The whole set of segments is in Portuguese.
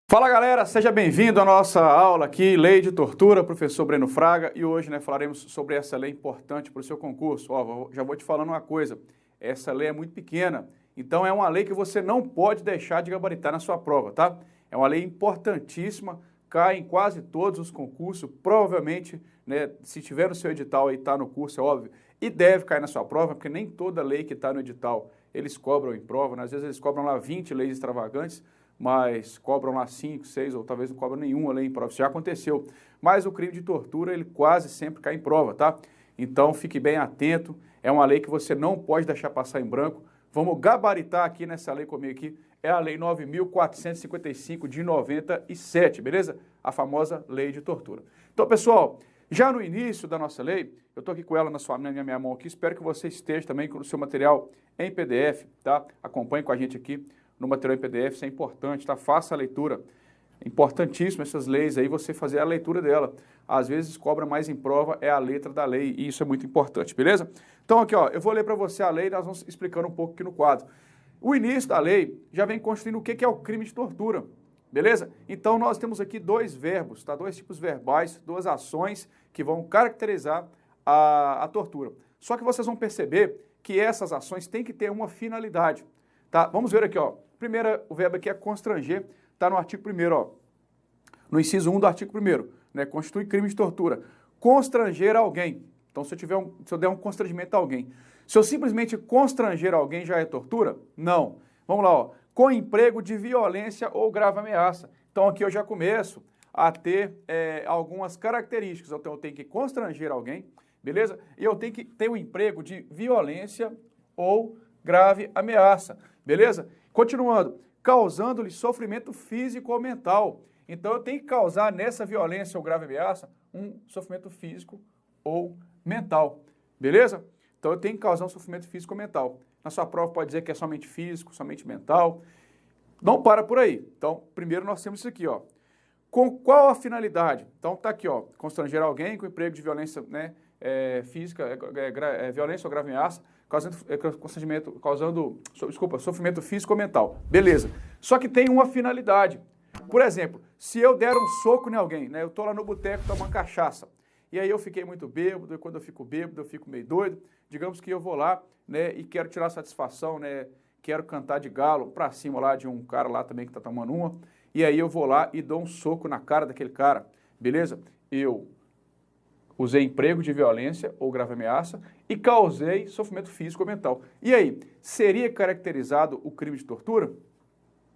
Fala galera, seja bem-vindo à nossa aula aqui, Lei de Tortura, professor Breno Fraga, e hoje falaremos sobre essa lei importante para o seu concurso. Já vou te falando uma coisa, essa lei é muito pequena, então é uma lei que você não pode deixar de gabaritar na sua prova, tá? É uma lei importantíssima, cai em quase todos os concursos, provavelmente, se tiver no seu edital aí, está no curso, é óbvio, e deve cair na sua prova, porque nem toda lei que está no edital eles cobram em prova, Às vezes eles cobram lá 20 leis extravagantes, mas cobram lá 5, 6 ou talvez não cobram nenhuma lei em prova, isso já aconteceu. Mas o crime de tortura, ele quase sempre cai em prova, tá? Então fique bem atento, é uma lei que você não pode deixar passar em branco. Vamos gabaritar aqui nessa lei comigo aqui, é a Lei 9.455 de 97, beleza? A famosa Lei de Tortura. Então, pessoal, já no início da nossa lei, eu estou aqui com ela na minha mão aqui, espero que você esteja também com o seu material em PDF, tá? Acompanhe com a gente aqui no material em PDF, isso é importante, tá? Faça a leitura. Importantíssimo essas leis aí, você fazer a leitura dela. Às vezes cobra mais em prova, é a letra da lei, e isso é muito importante, beleza? Então aqui, ó, eu vou ler para você a lei, nós vamos explicando um pouco aqui no quadro. O início da lei já vem constituindo o que é o crime de tortura, beleza? Então nós temos aqui dois verbos, tá? Dois tipos verbais, duas ações que vão caracterizar a tortura. Só que vocês vão perceber que essas ações têm que ter uma finalidade, tá? Vamos ver aqui, ó. Primeiro, o verbo aqui é constranger, está no artigo 1º, ó. No inciso 1 do artigo 1º, constitui crime de tortura. Constranger alguém. Então, se eu der um constrangimento a alguém. Se eu simplesmente constranger alguém, já é tortura? Não. Vamos lá, ó. Com emprego de violência ou grave ameaça. Então, aqui eu já começo a ter algumas características. Então, eu tenho que constranger alguém, beleza? E eu tenho que ter um emprego de violência ou grave ameaça, beleza? Continuando, causando-lhe sofrimento físico ou mental. Então, eu tenho que causar nessa violência ou grave ameaça um sofrimento físico ou mental, beleza? Então, eu tenho que causar um sofrimento físico ou mental. Na sua prova pode dizer que é somente físico, somente mental. Não para por aí. Então, primeiro nós temos isso aqui, ó. Com qual a finalidade? Então, tá aqui, ó. Constranger alguém com emprego de violência, física, violência ou grave ameaça, sofrimento físico ou mental. Beleza. Só que tem uma finalidade. Por exemplo, se eu der um soco em alguém, eu tô lá no boteco tomando cachaça, e aí eu fiquei muito bêbado, e quando eu fico bêbado, eu fico meio doido, digamos que eu vou lá, e quero tirar satisfação, quero cantar de galo pra cima lá de um cara lá também que tá tomando uma, e aí eu vou lá e dou um soco na cara daquele cara, beleza? Eu usei emprego de violência ou grave ameaça e causei sofrimento físico ou mental. E aí, seria caracterizado o crime de tortura?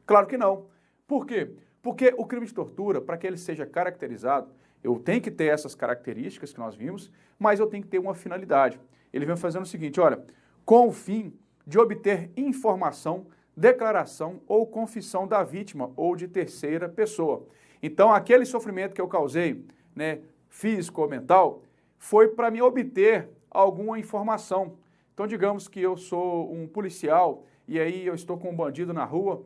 Claro que não. Por quê? Porque o crime de tortura, para que ele seja caracterizado, eu tenho que ter essas características que nós vimos, mas eu tenho que ter uma finalidade. Ele vem fazendo o seguinte, olha, com o fim de obter informação, declaração ou confissão da vítima ou de terceira pessoa. Então, aquele sofrimento que eu causei, físico ou mental, foi para me obter alguma informação. Então, digamos que eu sou um policial e aí eu estou com um bandido na rua,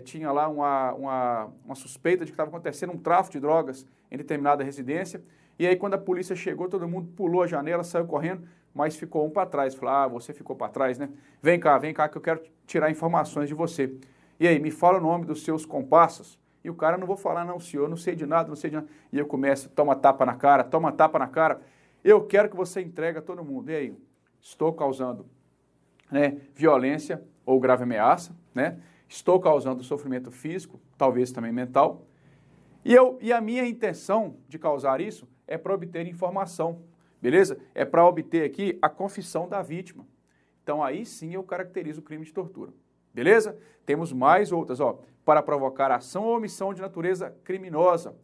tinha lá uma suspeita de que estava acontecendo um tráfico de drogas em determinada residência, e aí quando a polícia chegou, todo mundo pulou a janela, saiu correndo, mas ficou um para trás. Falou, você ficou para trás, Vem cá que eu quero tirar informações de você. E aí, me fala o nome dos seus comparsas. E o cara, não vou falar, não, senhor, não sei de nada. E eu começo, toma tapa na cara. Eu quero que você entregue a todo mundo. E aí, estou causando violência ou grave ameaça, Estou causando sofrimento físico, talvez também mental. E a minha intenção de causar isso é para obter informação, beleza? É para obter aqui a confissão da vítima. Então, aí sim eu caracterizo o crime de tortura. Beleza? Temos mais outras, ó. Para provocar ação ou omissão de natureza criminosa.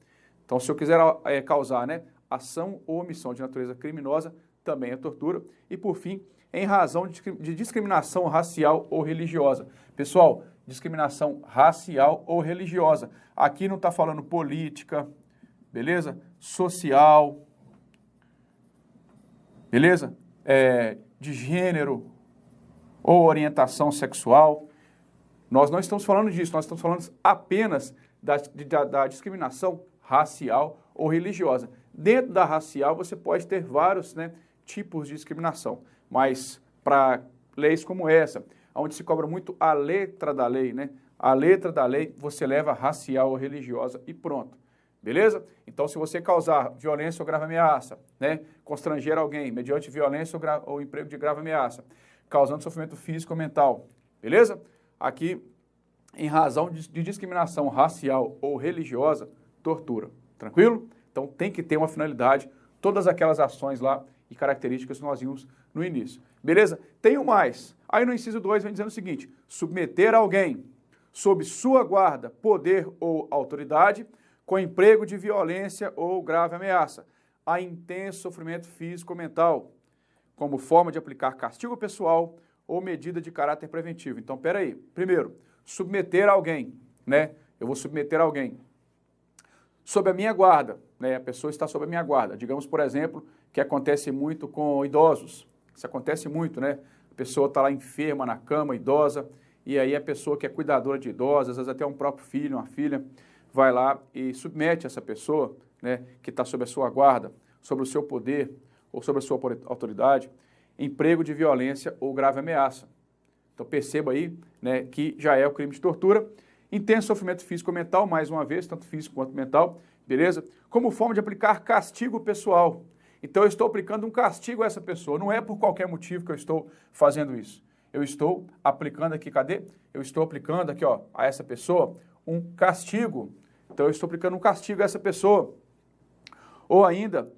Então, se eu quiser causar, ação ou omissão de natureza criminosa, também é tortura. E, por fim, em razão de discriminação racial ou religiosa. Pessoal, discriminação racial ou religiosa. Aqui não está falando política, beleza? Social, beleza? De gênero ou orientação sexual. Nós não estamos falando disso, nós estamos falando apenas da discriminação racial ou religiosa. Dentro da racial você pode ter vários tipos de discriminação, mas para leis como essa, onde se cobra muito a letra da lei, né? A letra da lei você leva racial ou religiosa e pronto. Beleza? Então, se você causar violência ou grave ameaça, né? Constranger alguém mediante violência ou emprego de grave ameaça, causando sofrimento físico ou mental, beleza? Aqui, em razão de discriminação racial ou religiosa, tortura. Tranquilo? Então, tem que ter uma finalidade, todas aquelas ações lá e características que nós vimos no início. Beleza? Tenho mais. Aí no inciso 2 vem dizendo o seguinte: submeter alguém sob sua guarda, poder ou autoridade, com emprego de violência ou grave ameaça, a intenso sofrimento físico ou mental, como forma de aplicar castigo pessoal ou medida de caráter preventivo. Então, peraí. Primeiro, submeter alguém, né? Eu vou submeter alguém sob a minha guarda, né? A pessoa está sob a minha guarda. Digamos, por exemplo, que acontece muito com idosos. Isso acontece muito, né? A pessoa está lá enferma na cama, idosa, e aí a pessoa que é cuidadora de idosos, às vezes até um próprio filho, uma filha, vai lá e submete essa pessoa, né, que está sob a sua guarda, sobre o seu poder ou sobre a sua autoridade, emprego de violência ou grave ameaça. Então perceba aí, né, que já é o crime de tortura. Intenso sofrimento físico ou mental, mais uma vez, tanto físico quanto mental, beleza? Como forma de aplicar castigo pessoal. Então eu estou aplicando um castigo a essa pessoa, não é por qualquer motivo que eu estou fazendo isso. Eu estou aplicando aqui, cadê? Eu estou aplicando aqui, ó, a essa pessoa um castigo. Então eu estou aplicando um castigo a essa pessoa. Ou ainda,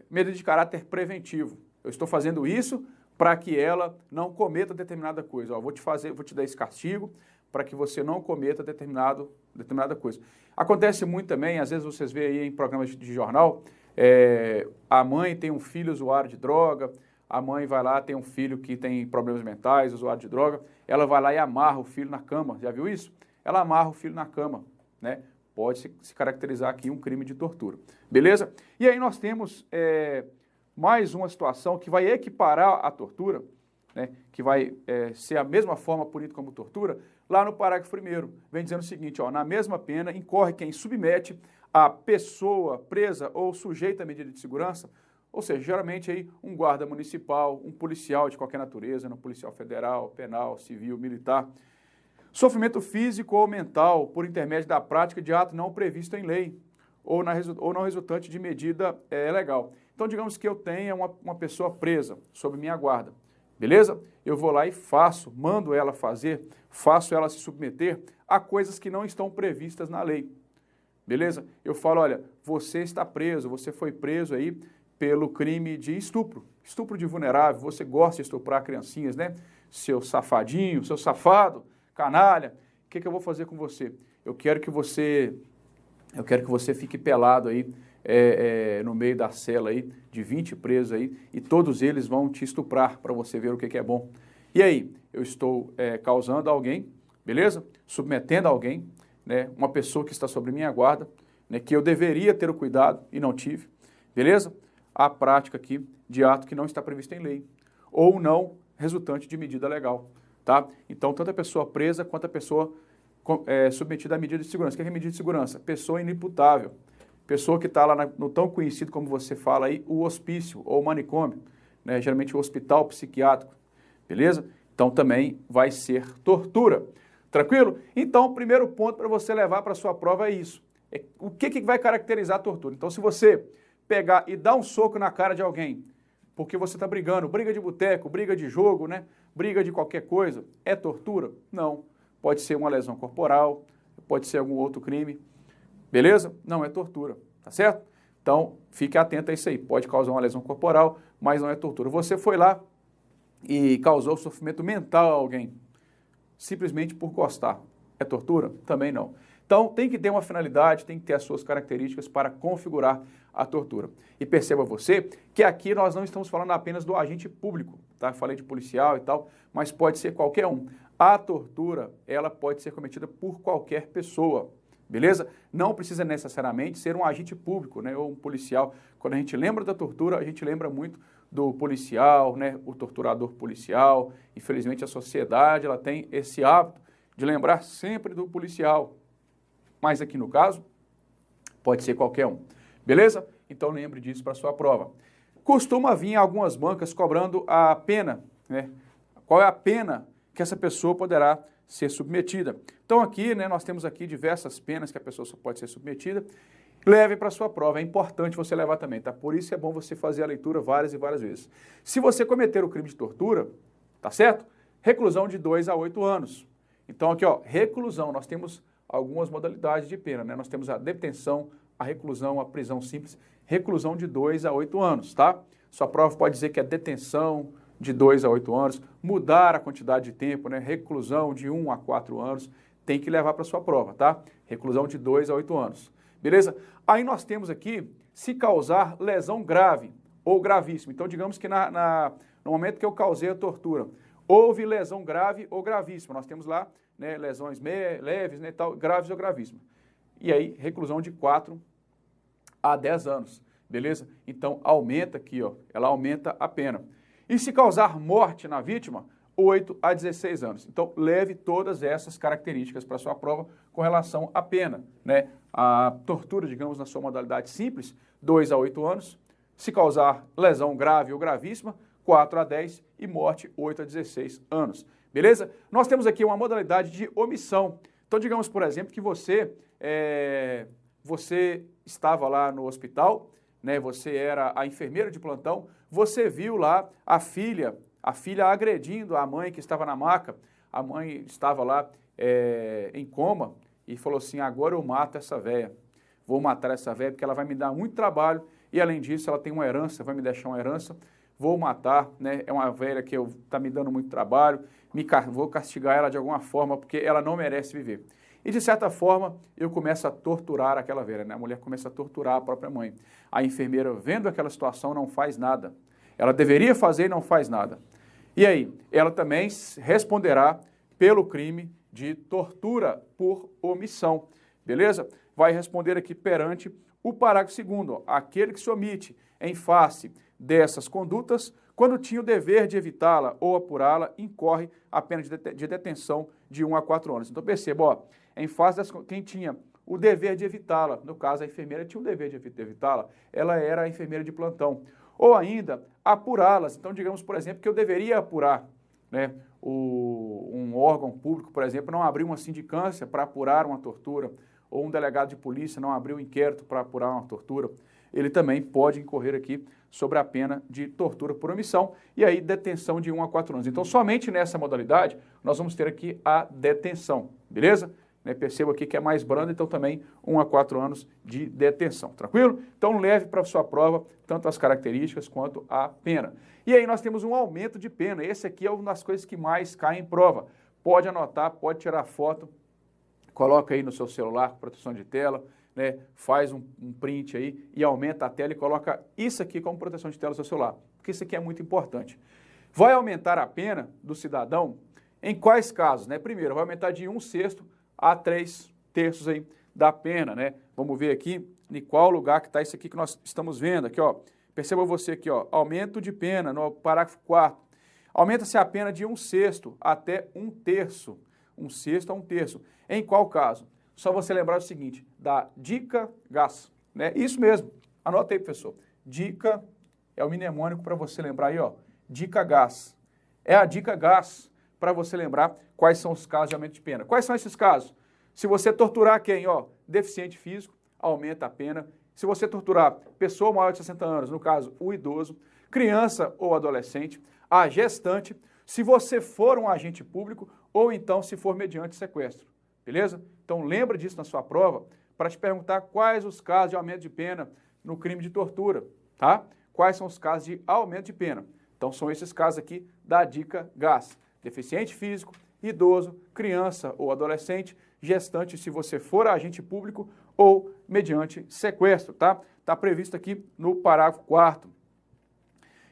medida de caráter preventivo. Eu estou fazendo isso para que ela não cometa determinada coisa. Ó, vou te dar esse castigo para que você não cometa determinada coisa. Acontece muito também, às vezes vocês veem aí em programas de jornal, a mãe tem um filho usuário de droga, a mãe vai lá, tem um filho que tem problemas mentais, usuário de droga, ela vai lá e amarra o filho na cama. Já viu isso? Ela amarra o filho na cama, né? Pode se caracterizar aqui um crime de tortura. Beleza? E aí nós temos mais uma situação que vai equiparar a tortura, né? Que vai ser a mesma forma punida como tortura. Lá no parágrafo 1º, vem dizendo o seguinte, ó, na mesma pena incorre quem submete a pessoa presa ou sujeita a medida de segurança, ou seja, geralmente aí um guarda municipal, um policial de qualquer natureza, um policial federal, penal, civil, militar, sofrimento físico ou mental por intermédio da prática de ato não previsto em lei ou não resultante de medida legal. Então, digamos que eu tenha uma pessoa presa sob minha guarda, beleza? Eu vou lá e mando ela fazer, faço ela se submeter a coisas que não estão previstas na lei, beleza? Eu falo, olha, você está preso, você foi preso aí pelo crime de estupro de vulnerável, você gosta de estuprar criancinhas, né? Seu safadinho, seu safado, canalha, o que eu vou fazer com você? Eu quero que você fique pelado aí no meio da cela aí, de 20 presos aí, e todos eles vão te estuprar para você ver o que é bom. E aí, eu estou causando alguém, beleza? Submetendo alguém, né? Uma pessoa que está sobre minha guarda, né? Que eu deveria ter o cuidado e não tive, beleza? A prática aqui de ato que não está previsto em lei, ou não resultante de medida legal. Tá? Então, tanto a pessoa presa quanto a pessoa submetida à medida de segurança. O que é medida de segurança? Pessoa inimputável. Pessoa que está lá no tão conhecido, como você fala aí, o hospício ou o manicômio, né? Geralmente o hospital psiquiátrico. Beleza? Então, também vai ser tortura. Tranquilo? Então, o primeiro ponto para você levar para a sua prova é isso. O que vai caracterizar a tortura? Então, se você pegar e dar um soco na cara de alguém, porque você está brigando, briga de boteco, briga de jogo, né? Briga de qualquer coisa, é tortura? Não. Pode ser uma lesão corporal, pode ser algum outro crime, beleza? Não é tortura, tá certo? Então, fique atento a isso aí. Pode causar uma lesão corporal, mas não é tortura. Você foi lá e causou sofrimento mental a alguém, simplesmente por gostar. É tortura? Também não. Então, tem que ter uma finalidade, tem que ter as suas características para configurar a tortura. E perceba você que aqui nós não estamos falando apenas do agente público, tá? Falei de policial e tal, mas pode ser qualquer um. A tortura, ela pode ser cometida por qualquer pessoa, beleza? Não precisa necessariamente ser um agente público, né? Ou um policial. Quando a gente lembra da tortura, a gente lembra muito do policial, né? O torturador policial. Infelizmente, a sociedade, ela tem esse hábito de lembrar sempre do policial. Mas aqui no caso, pode ser qualquer um. Beleza? Então lembre disso para a sua prova. Costuma vir algumas bancas cobrando a pena né? Qual é a pena que essa pessoa poderá ser submetida. Então aqui, né, nós temos aqui diversas penas que a pessoa só pode ser submetida. Leve para a sua prova, é importante você levar também, tá? Por isso é bom você fazer a leitura várias e várias vezes. Se você cometer o crime de tortura, tá certo? Reclusão de 2 a 8 anos. Então aqui, ó, reclusão, nós temos algumas modalidades de pena, né? Nós temos a detenção, a reclusão, a prisão simples, reclusão de 2 a 8 anos, tá? Sua prova pode dizer que é detenção de 2 a 8 anos, mudar a quantidade de tempo, né? Reclusão de 1 a 4 anos, tem que levar para sua prova, tá? Reclusão de 2 a 8 anos. Beleza? Aí nós temos aqui, se causar lesão grave ou gravíssima. Então, digamos que no momento que eu causei a tortura, houve lesão grave ou gravíssima. Nós temos lá, né, lesões leves, né, tal, graves ou gravíssimas. E aí, reclusão de 4 a 10 anos. Beleza? Então, aumenta aqui, ó, ela aumenta a pena. E se causar morte na vítima, 8 a 16 anos. Então, leve todas essas características para a sua prova com relação à pena, né? A tortura, digamos, na sua modalidade simples, 2 a 8 anos. Se causar lesão grave ou gravíssima, 4 a 10 e morte, 8 a 16 anos. Beleza? Nós temos aqui uma modalidade de omissão. Então, digamos, por exemplo, que você estava lá no hospital, né? Você era a enfermeira de plantão, você viu lá a filha agredindo a mãe que estava na maca, a mãe estava lá em coma e falou assim, agora eu mato essa véia, vou matar essa véia porque ela vai me dar muito trabalho e além disso ela tem uma herança, vai me deixar uma herança, vou matar, né? É uma velha que está me dando muito trabalho, vou castigar ela de alguma forma porque ela não merece viver. E de certa forma eu começo a torturar aquela velha, né? A mulher começa a torturar a própria mãe. A enfermeira vendo aquela situação não faz nada. Ela deveria fazer e não faz nada. E aí, ela também responderá pelo crime de tortura por omissão, beleza? Vai responder aqui perante o parágrafo 2º, aquele que se omite em face dessas condutas, quando tinha o dever de evitá-la ou apurá-la, incorre a pena de detenção de 1 a 4 anos. Então perceba, ó, em face das quem tinha o dever de evitá-la, no caso a enfermeira tinha o dever de evitá-la, ela era a enfermeira de plantão. Ou ainda, apurá-las. Então, digamos, por exemplo, que eu deveria apurar, né, um órgão público, por exemplo, não abriu uma sindicância para apurar uma tortura, ou um delegado de polícia não abriu um inquérito para apurar uma tortura, ele também pode incorrer aqui sobre a pena de tortura por omissão e aí detenção de 1 a 4 anos. Então, somente nessa modalidade, nós vamos ter aqui a detenção, beleza? Perceba aqui que é mais brando, então também 1 a 4 anos de detenção, tranquilo? Então leve para a sua prova tanto as características quanto a pena. E aí nós temos um aumento de pena, esse aqui é uma das coisas que mais cai em prova. Pode anotar, pode tirar foto, coloca aí no seu celular, proteção de tela, né? Faz um print aí e aumenta a tela e coloca isso aqui como proteção de tela no seu celular, porque isso aqui é muito importante. Vai aumentar a pena do cidadão em quais casos, né? Primeiro, vai aumentar de 1/6 a 3/3 aí da pena, né? Vamos ver aqui em qual lugar que está isso aqui que nós estamos vendo aqui, ó. Perceba você aqui, ó, aumento de pena no parágrafo 4º. Aumenta-se a pena de 1/6 até 1/3. 1/6 a 1/3. Em qual caso? Só você lembrar o seguinte, da dica gás, né? Isso mesmo. Anota aí, professor. Dica é o mnemônico para você lembrar aí, ó. Dica gás. É a dica gás para você lembrar quais são os casos de aumento de pena. Quais são esses casos? Se você torturar quem? Ó, deficiente físico, aumenta a pena. Se você torturar pessoa maior de 60 anos, no caso, o idoso, criança ou adolescente, a gestante, se você for um agente público ou então se for mediante sequestro. Beleza? Então lembra disso na sua prova para te perguntar quais os casos de aumento de pena no crime de tortura, tá? Quais são os casos de aumento de pena? Então são esses casos aqui da dica gás. Deficiente físico, idoso, criança ou adolescente, gestante se você for agente público ou mediante sequestro, tá? Está previsto aqui no parágrafo 4º,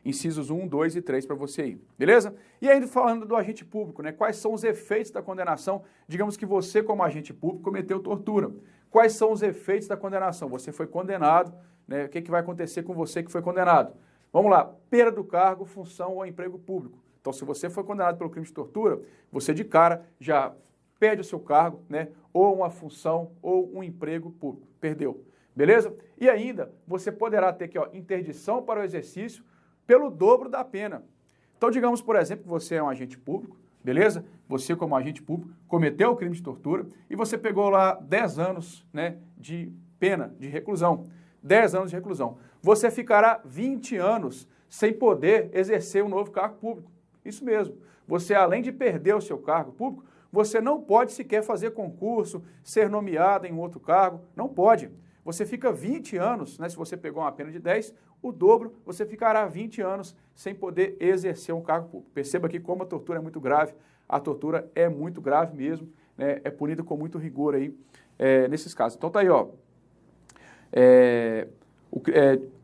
incisos 1, 2 e 3 para você aí, beleza? E ainda falando do agente público, né? Quais são os efeitos da condenação? Digamos que você, como agente público, cometeu tortura. Quais são os efeitos da condenação? Você foi condenado, né? O que vai acontecer com você que foi condenado? Vamos lá, perda do cargo, função ou emprego público. Então, se você foi condenado pelo crime de tortura, você de cara já perde o seu cargo, né? Ou uma função ou um emprego público. Perdeu. Beleza? E ainda, você poderá ter aqui, ó, interdição para o exercício pelo dobro da pena. Então, digamos, por exemplo, que você é um agente público, beleza? Você, como agente público, cometeu o crime de tortura e você pegou lá 10 anos, né, de pena, de reclusão. 10 anos de reclusão. Você ficará 20 anos sem poder exercer um novo cargo público. Isso mesmo. Você, além de perder o seu cargo público, você não pode sequer fazer concurso, ser nomeado em um outro cargo. Não pode. Você fica 20 anos, né, se você pegou uma pena de 10, o dobro, você ficará 20 anos sem poder exercer um cargo público. Perceba aqui como a tortura é muito grave. A tortura é muito grave mesmo, né, é punida com muito rigor aí nesses casos. Então tá aí, ó.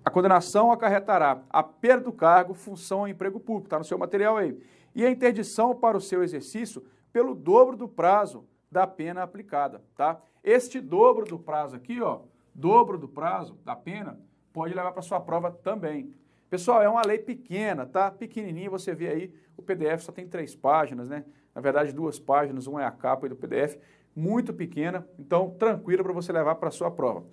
A condenação acarretará a perda do cargo, função ou emprego público, está no seu material aí, e a interdição para o seu exercício pelo dobro do prazo da pena aplicada, tá? Este dobro do prazo aqui, ó, dobro do prazo da pena, pode levar para sua prova também. Pessoal, é uma lei pequena, tá? Pequenininha, você vê aí, o PDF só tem 3 páginas, né? Na verdade, 2 páginas, uma é a capa aí do PDF, muito pequena, então tranquilo para você levar para sua prova.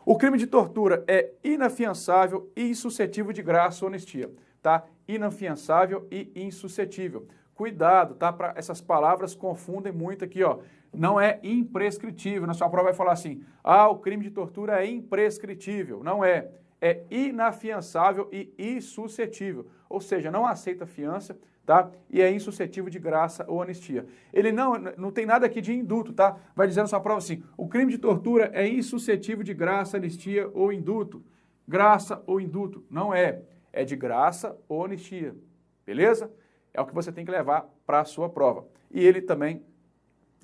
O crime de tortura é inafiançável e insuscetível de graça ou anistia, tá? Inafiançável e insuscetível. Cuidado, tá? Essas palavras confundem muito aqui, ó. Não é imprescritível. Na sua prova vai falar assim, o crime de tortura é imprescritível. Não é. É inafiançável e insuscetível. Ou seja, não aceita fiança, tá? E é insuscetível de graça ou anistia. Ele não tem nada aqui de indulto, tá? Vai dizer na sua prova assim, o crime de tortura é insuscetível de graça, anistia ou indulto. Graça ou indulto. Não é. É de graça ou anistia. Beleza? É o que você tem que levar para a sua prova. E ele também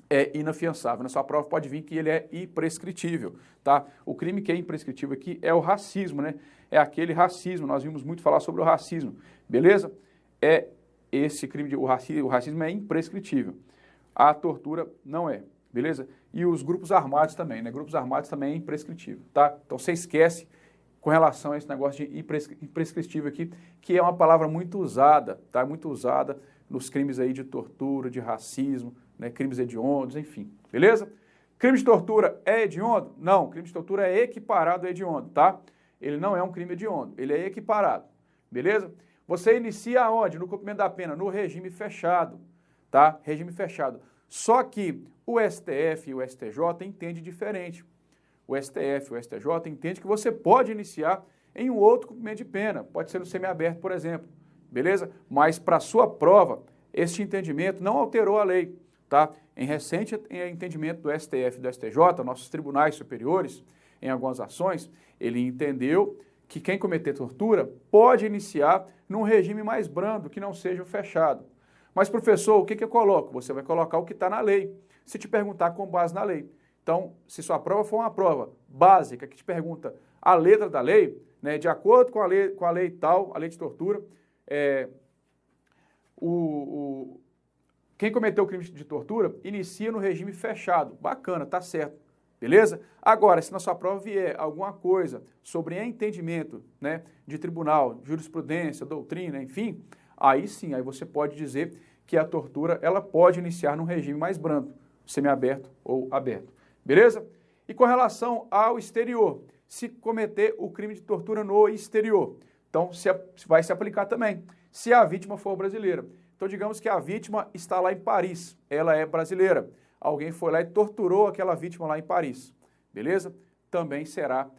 é inafiançável. Na sua prova pode vir que ele é imprescritível, tá? O crime que é imprescritível aqui é o racismo, né? É aquele racismo, nós vimos muito falar sobre o racismo, beleza? É esse crime, o racismo é imprescritível. A tortura não é, beleza? E os grupos armados também, né? Grupos armados também é imprescritível, tá? Então você esquece com relação a esse negócio de imprescritível aqui, que é uma palavra muito usada, tá? Muito usada nos crimes aí de tortura, de racismo, né? Crimes hediondos, enfim, beleza? Crime de tortura é hediondo? Não, crime de tortura é equiparado a hediondo, tá? Ele não é um crime hediondo, ele é equiparado, beleza? Você inicia aonde? No cumprimento da pena, no regime fechado, tá? Regime fechado. Só que o STF e o STJ entendem diferente. O STF e o STJ entendem que você pode iniciar em um outro cumprimento de pena, pode ser no semiaberto, por exemplo, beleza? Mas para sua prova, este entendimento não alterou a lei, tá? Em recente entendimento do STF e do STJ, nossos tribunais superiores, em algumas ações, ele entendeu que quem cometer tortura pode iniciar num regime mais brando, que não seja o fechado. Mas, professor, o que eu coloco? Você vai colocar o que está na lei, se te perguntar com base na lei. Então, se sua prova for uma prova básica, que te pergunta a letra da lei, né, de acordo com a lei tal, a lei de tortura, quem cometeu o crime de tortura inicia no regime fechado. Bacana, tá certo. Beleza? Agora, se na sua prova vier alguma coisa sobre entendimento, né, de tribunal, jurisprudência, doutrina, enfim, aí sim, aí você pode dizer que a tortura ela pode iniciar num regime mais brando, semiaberto ou aberto. Beleza? E com relação ao exterior, se cometer o crime de tortura no exterior, então vai se aplicar também, se a vítima for brasileira. Então, digamos que a vítima está lá em Paris, ela é brasileira. Alguém foi lá e torturou aquela vítima lá em Paris, beleza? Também será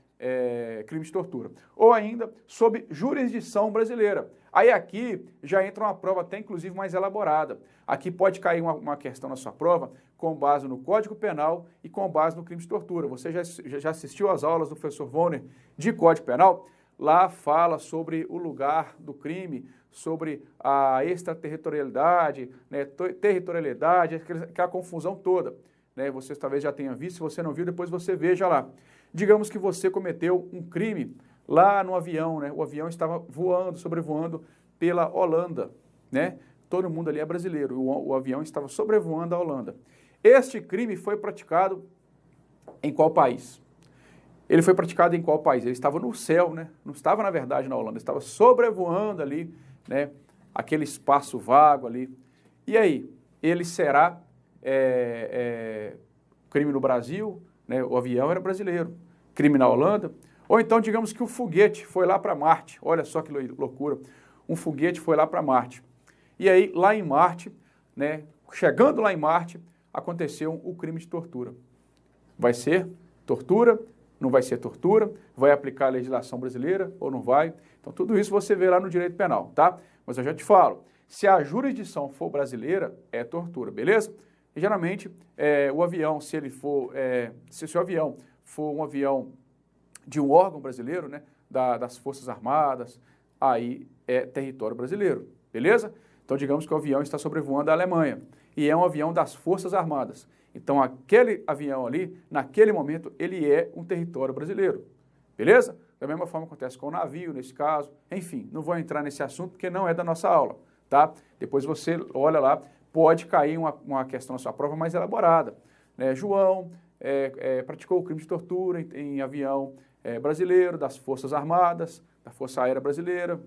crime de tortura. Ou ainda, sob jurisdição brasileira. Aí aqui já entra uma prova até inclusive mais elaborada. Aqui pode cair uma questão na sua prova com base no Código Penal e com base no crime de tortura. Você já assistiu às aulas do professor Vonner de Código Penal? Lá fala sobre o lugar do crime, sobre a extraterritorialidade, né, territorialidade, aquela confusão toda. Né, você talvez já tenha visto, se você não viu, depois você veja lá. Digamos que você cometeu um crime lá no avião, né, o avião estava voando, sobrevoando pela Holanda, né, todo mundo ali é brasileiro, o avião estava sobrevoando a Holanda. Este crime foi praticado em qual país? Ele foi praticado em qual país? Ele estava no céu, né? Não estava, na verdade, na Holanda. Estava sobrevoando ali, né? Aquele espaço vago ali. E aí? Ele será crime no Brasil, né? O avião era brasileiro. Crime na Holanda. Ou então, digamos que o foguete foi lá para Marte. Olha só que loucura. Um foguete foi lá para Marte. E aí, lá em Marte, né, chegando lá em Marte, aconteceu o crime de tortura. Vai ser tortura? Não vai ser tortura? Vai aplicar a legislação brasileira ou não vai? Então, tudo isso você vê lá no direito penal, tá? Mas eu já te falo, se a jurisdição for brasileira, é tortura, beleza? E, geralmente, o avião, se ele for, se o avião for um avião de um órgão brasileiro, né, das Forças Armadas, aí é território brasileiro, beleza? Então, digamos que o avião está sobrevoando a Alemanha e é um avião das Forças Armadas. Então, aquele avião ali, naquele momento, ele é um território brasileiro, beleza? Da mesma forma acontece com o navio, nesse caso. Enfim, não vou entrar nesse assunto porque não é da nossa aula, tá? Depois você olha lá, pode cair uma questão na sua prova mais elaborada, né? João praticou o crime de tortura em avião brasileiro, das Forças Armadas, da Força Aérea Brasileira.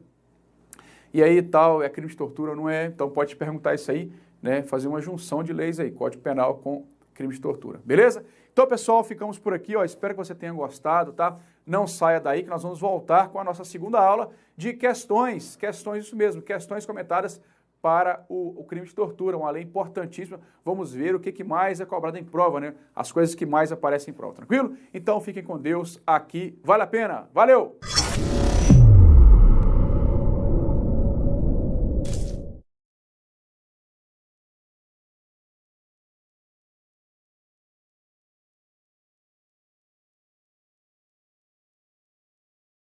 E aí tal, é crime de tortura ou não é? Então pode te perguntar isso aí, né? Fazer uma junção de leis aí, Código Penal com crime de tortura, beleza? Então, pessoal, ficamos por aqui, ó. Espero que você tenha gostado, tá? Não saia daí que nós vamos voltar com a nossa segunda aula de questões, isso mesmo, questões comentadas para o crime de tortura, uma lei importantíssima. Vamos ver o que mais é cobrado em prova, né? As coisas que mais aparecem em prova, tranquilo? Então, fiquem com Deus aqui, vale a pena, valeu!